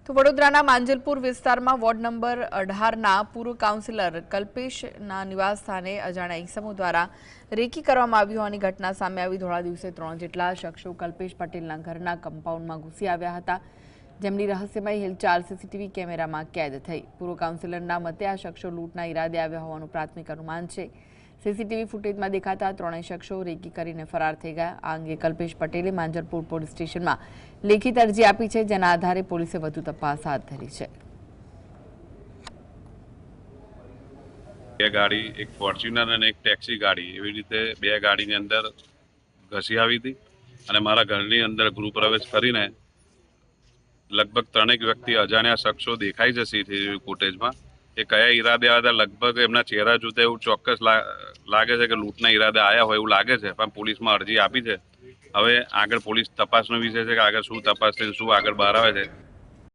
તો વડોદરાના માંજલપુર વિસ્તારમાં વોર્ડ નંબર 18ના પૂર્વ કાઉન્સિલર કલ્પેશના નિવાસ સ્થાને અજાણ્યા ઈસમો દ્વારા રેકી કરવામાં આવી હોવાની ઘટના સામે આવી। ધોળા દિવસે 3 જેટલા શખ્સો કલ્પેશ પટેલના ઘરના કમ્પાઉન્ડમાં ઘૂસી આવ્યા હતા, જેમની રહસ્યમય હિલચાલ સીસીટીવી કેમેરામાં કેદ થઈ। પૂર્વ કાઉન્સિલરના મતે આ શખ્સો લૂંટના ઈરાદે આવ્યા હોવાનું પ્રાથમિક અનુમાન છે। સીસીટીવી ફૂટેજમાં દેખાતા ત્રણેય શખ્સો રેકી કરીને ફરાર થઈ ગયા। આ અંગે કલ્પેશ પટેલે માંજલપુર પોલીસ સ્ટેશનમાં લેખિત અરજી આપી છે, જેના આધારે પોલીસે વધુ તપાસ હાથ ધરી છે। બે ગાડી, એક ફોર્ચ્યુનર અને એક ટેક્સી ગાડી, એવી રીતે બે ગાડીની અંદર ઘસી આવી હતી અને મારા ઘરની અંદર ગૃહ પ્રવેશ કરીને લગભગ 3 વ્યક્તિ અજાણ્યા શખ્સો દેખાય છે સીસીટીવી ફૂટેજમાં। એ કયા ઈરાદે આવ્યા હતા, લગભગ એમના ચહેરા જોતા એવું ચોક્કસ લાગે છે કે લૂંટના ઈરાદે આવ્યા હોય એવું લાગે છે, પણ પોલીસમાં અરજી આપી છે। હવે આગળ પોલીસ તપાસનો વિષય છે કે આગળ શું તપાસ થઈને શું આગળ બહાર આવે છે